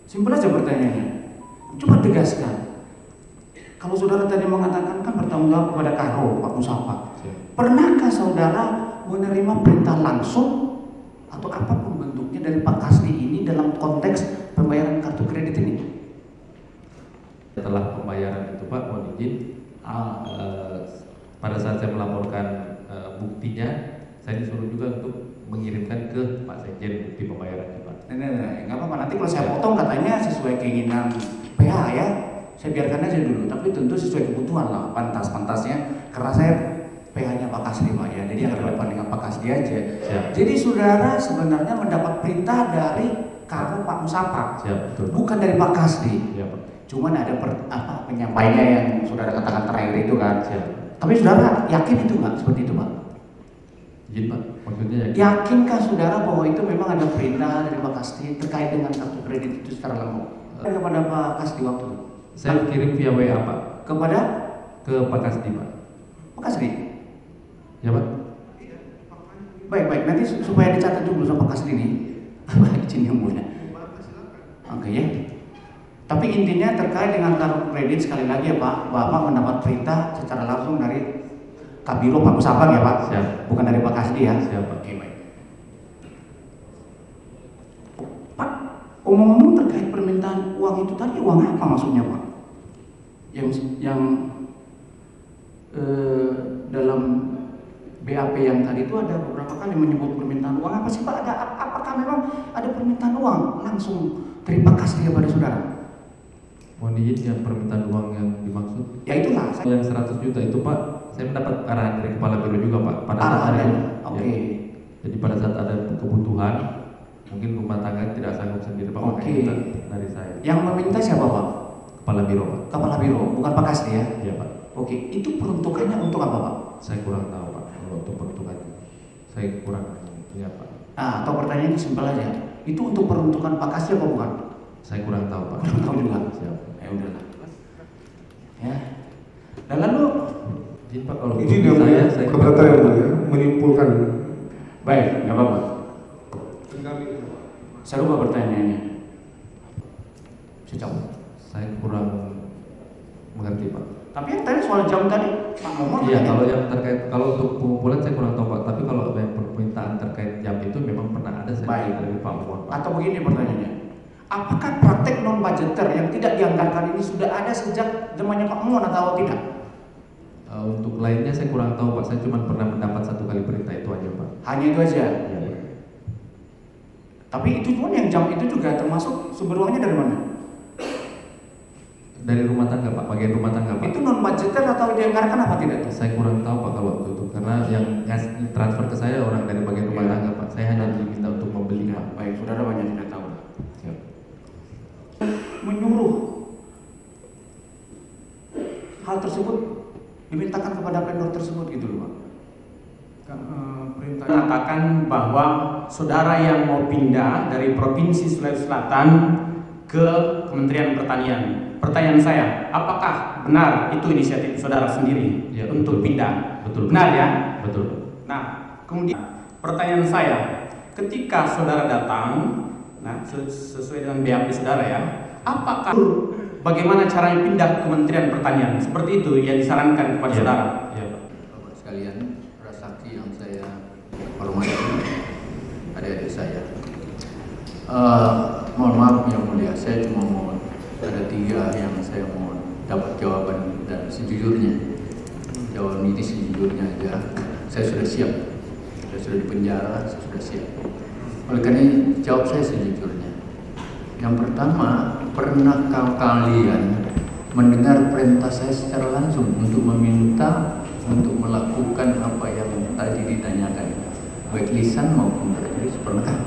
Simpel aja pertanyaannya. Coba tegaskan. Kalau saudara tadi mengatakan kan bertanggung jawab kepada Karo, Pak Musapa. Pernahkah saudara menerima perintah langsung atau apapun bentuknya dari Pak Kasdi ini dalam konteks pembayaran kartu kredit ini? Setelah pembayaran itu Pak, mohon izin, pada saat saya melaporkan buktinya, saya disuruh juga untuk mengirimkan ke Pak Sekjen bukti pembayarannya Pak. Nggak apa-apa, nanti kalau saya potong katanya sesuai keinginan PH ya, saya biarkan aja dulu, tapi tentu sesuai kebutuhan lah, pantas-pantasnya, karena saya PH-nya Pak Kasdi Pak ya, jadi yang relevan dengan Pak Kasdi aja. Siap. Jadi saudara sebenarnya mendapat perintah dari Karo Pak Musapa, bukan dari Pak Kasdi. Ya, Pak. Cuman ada penyampaiannya yang saudara katakan terakhir itu kan. Siap. Tapi saudara yakin itu nggak seperti itu Pak? Izin Pak, maksudnya yakin. Yakinkah saudara bahwa itu memang ada perintah dari Pak Kasdi terkait dengan kartu kredit itu secara langsung? Kepada Pak Kasdi waktu itu? Saya kirim via WA Pak. Kepada? Ke Pak Kasdi Pak. Pak Kasdi? Ya Pak. Baik, nanti supaya dicatat dulu sama Pak Kasdi ini. Izin yang mulia. Oke ya. Tapi intinya terkait dengan kartu kredit sekali lagi ya Pak, Bapak mendapat perintah secara langsung dari Kabiro Pak Musapa ya Pak? Siap. Bukan dari Pak Kasdi ya? Siap Pak. Oke baik. Pak, omong-omong terkait permintaan uang itu tadi, uang apa maksudnya Pak? Yang dalam BAP yang tadi itu ada beberapa kali menyebut permintaan uang apa sih Pak? Apakah memang ada permintaan uang langsung dari Pak Kasdi kepada saudara? Mohon izin yang permintaan uang yang dimaksud. Ya itulah. Yang 100 juta itu Pak, saya mendapat arahan dari kepala biro juga Pak. Pada saat ada, oke. Ya, jadi pada saat ada kebutuhan, mungkin rumah tangga tidak sanggup sendiri Pak. Oke. Dari saya. Yang meminta siapa Pak? Kepala biro Pak. Kepala biro, bukan Pak Kasdi ya? Iya Pak. Oke, itu peruntukannya untuk apa Pak? Saya kurang tahu Pak kalau untuk peruntukannya. Saya kurang ingat Pak. Nah, atau pertanyaannya simpel aja. Itu untuk peruntukan Pak Kasdi apa bukan? Saya kurang tahu Pak. Kurang tahu juga. Siap. Ya udahlah. Ya. Dan lalu izin Pak kalau izin yang mulia, perdata yang mulia menyimpulkan. Baik, nggak apa-apa. Saya lupa pertanyaannya. Sejauh. Saya kurang mengerti Pak. Tapi yang tadi soal jam tadi, Pak Momon. Iya, kalau yang terkait kalau untuk pengumpulan saya kurang tahu Pak. Tapi kalau ada yang permintaan terkait jam itu memang pernah ada saya dari Pak Momon Pak. Atau begini pertanyaannya. Apakah praktek non budgeter yang tidak dianggarkan ini sudah ada sejak zamannya Pak Momon atau tidak? Untuk lainnya saya kurang tahu Pak. Saya cuma pernah mendapat 1 kali perintah itu aja Pak. Hanya itu aja. Ya, Pak. Tapi itu pun yang jam itu juga termasuk sumber uangnya dari mana? Dari rumah tangga Pak, bagian rumah tangga Pak. Itu non budgeter atau dianggarkan apa tidak? Saya kurang tahu Pak kalau itu karena yang transfer ke saya orang dari bagian rumah tangga Pak. Saya hanya diminta untuk membeli Pak. Baik, saudara banyak tidak tahu. Siap. Menyuruh hal tersebut dimintakan kepada vendor tersebut gitu loh Pak. Perintah mengatakan bahwa saudara yang mau pindah dari Provinsi Sulawesi Selatan ke Kementerian Pertanian. Pertanyaan saya, apakah benar itu inisiatif saudara sendiri Ya, untuk betul. pindah? Betul. Benar ya? Betul. Nah, kemudian pertanyaan saya, ketika saudara datang, nah sesuai dengan BAP saudara ya, apakah bagaimana caranya pindah ke Kementerian Pertanian? Seperti itu yang disarankan kepada Ya. saudara. Ya Pak. Bapak sekalian, para saksi yang saya hormati, adik-adik saya. Mohon maaf yang mulia, saya cuma mau ada 3 yang saya mau dapat jawaban dan sejujurnya. Jawaban ini sejujurnya aja. Saya sudah siap. Saya sudah di penjara, saya sudah siap. Oleh karena ini jawab saya sejujurnya. Yang pertama, pernahkah kalian mendengar perintah saya secara langsung untuk meminta untuk melakukan apa yang tadi ditanyakan, baik lisan maupun tertulis? Pernahkah?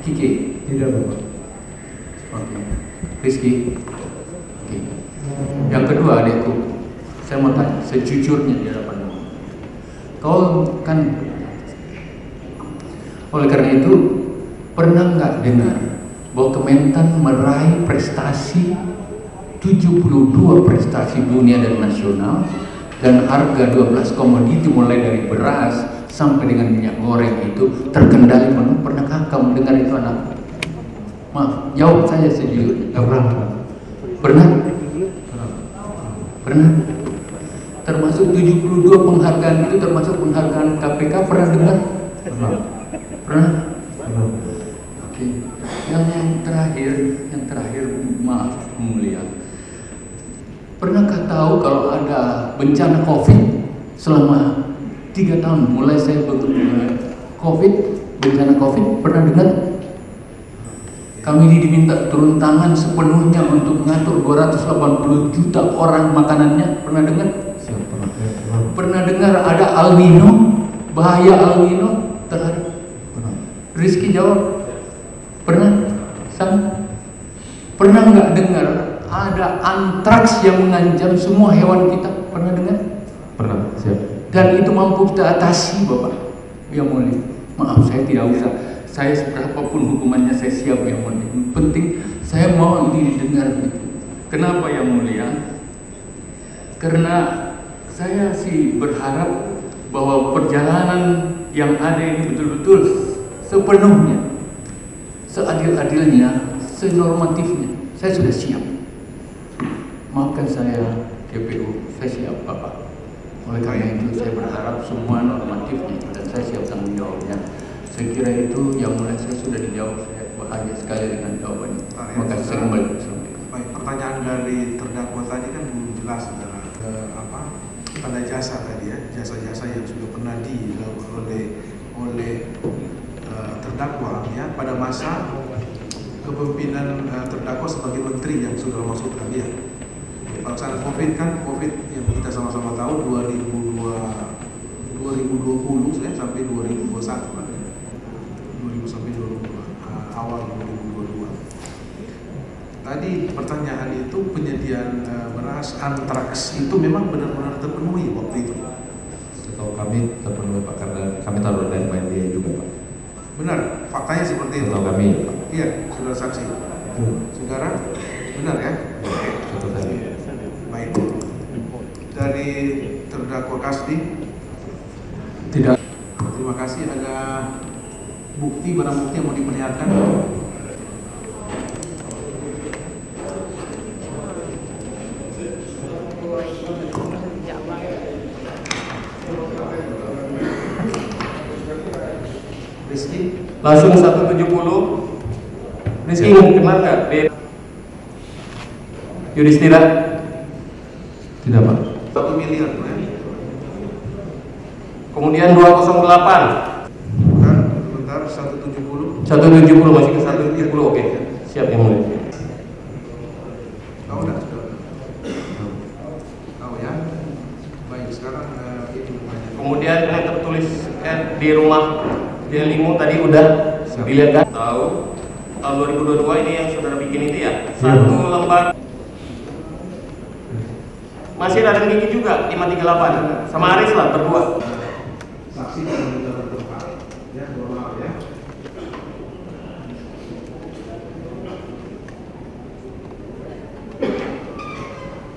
Kiki? Tidak Bapak. Oke. Rizky? Oke. Yang kedua adikku, saya mau tanya sejujurnya di hadapan kamu. Kau kan, oleh karena itu pernah nggak dengar bahwa Kementan meraih prestasi 72 prestasi dunia dan nasional, dan harga 12 komoditi mulai dari beras sampai dengan minyak goreng itu terkendali penuh? Pernahkah kamu dengar itu anak? Maaf, jawab saya sejujurnya. Nggak pernah. Pernah? Pernah? Termasuk 72 penghargaan itu termasuk penghargaan KPK, pernah dengar? Pernah? Oke. Yang terakhir, maaf mulia. Pernahkah tahu kalau ada bencana COVID selama 3 tahun mulai saya COVID, bencana COVID, pernah dengar? Kami diminta turun tangan sepenuhnya untuk mengatur 280 juta orang makanannya. Pernah dengar? Pernah dengar ada El Nino? Bahaya El Nino terhadap? Rizky jawab. Pernah? Sang? Pernah nggak dengar ada antraks yang mengancam semua hewan kita? Pernah dengar? Pernah, siap. Dan itu mampu kita atasi, Bapak. Ya mulia. Maaf, saya tidak usah. Saya seberapapun hukumannya saya siap, yang mulia. Yang penting saya mau ini didengar. Kenapa, yang mulia? Karena saya sih berharap bahwa perjalanan yang ada ini betul-betul sepenuhnya, seadil-adilnya, senormatifnya. Saya sudah siap. Maafkan saya, GPU, saya siap, Bapak. Oleh karena itu saya berharap semua normatifnya dan saya siap tanggung jawabnya. Saya kira itu yang mulai saya sudah dijawab. Saya bahagia sekali dengan jawabannya. Terima kasih. Saya kembali. Baik, pertanyaan dari terdakwa tadi kan belum jelas saudara, pada jasa tadi ya, jasa-jasa yang sudah pernah dilakukan oleh terdakwa ya pada masa kepemimpinan terdakwa sebagai menteri yang sudah masuk tadi ya. Pelaksanaan COVID yang kita sama-sama tahu 2020 sampai 2021 kan. 2000 sampai 2022 awal 2022. Tadi pertanyaan itu penyediaan beras antraks itu memang benar-benar terpenuhi waktu itu. Setahu kami terpenuhi Pak, karena kami taruh dari dia juga Pak. Benar, faktanya seperti itu. Setahu kami Pak. Iya, saudara saksi. Saudara, benar ya? Setahu kami. Baik. Dari terdakwa Kasdi. Tidak. Terima kasih. Ada bukti, barang bukti yang mau diperlihatkan? Rizky? Langsung 170. Rizky kenal nggak? Yudhistira? Tidak Pak. 1 miliar ya? Kemudian 208. Bukan, bentar, 170. 170 masih ke 170, oke. Siap yang mulia. Tahu enggak sudah? Tahu ya? Baik, sekarang itu banyak. Kemudian ini tertulis di rumah Delimo tadi udah dilihat kan? Tahu. Tahun 2022 ini yang saudara bikin itu ya? Satu lembar. Masih ada gigi juga 538 sama Aris lah berdua. Saksi yang sudah bertempat ya, mohon maaf ya.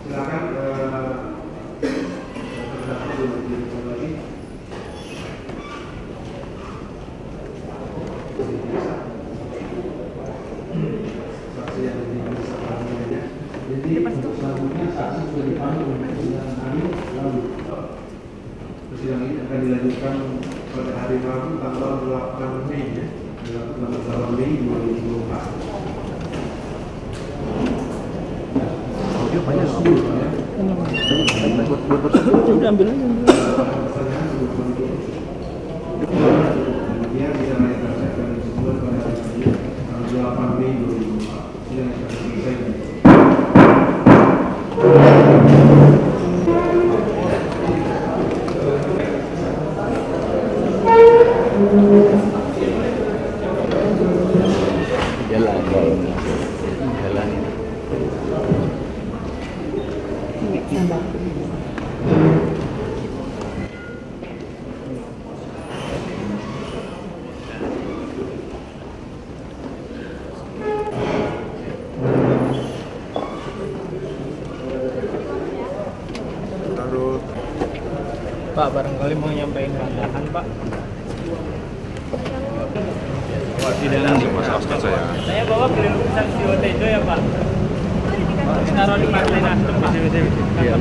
Silakan terdakwa dilanjutkan lagi. Saksi yang diperiksa ya. Jadi untuk selanjutnya saksi sudah dipanggil oleh persidangan hari lalu. Persidangan ini akan dilanjutkan pada hari Rabu tanggal 8 Mei ya, tanggal 8 Mei 2024. Dia banyak sudah ya. Udah ambil aja. Kemudian bisa naikkan akan disebut pada hari ini tanggal 8 Mei 2024. Sidang akan selesai. Pak, barangkali mau nyampein bantahan Pak. Masalah saya. Saya bawa beli lukisan si Otejo ya Pak. Taruh di Partai Nasdem Pak. Iya.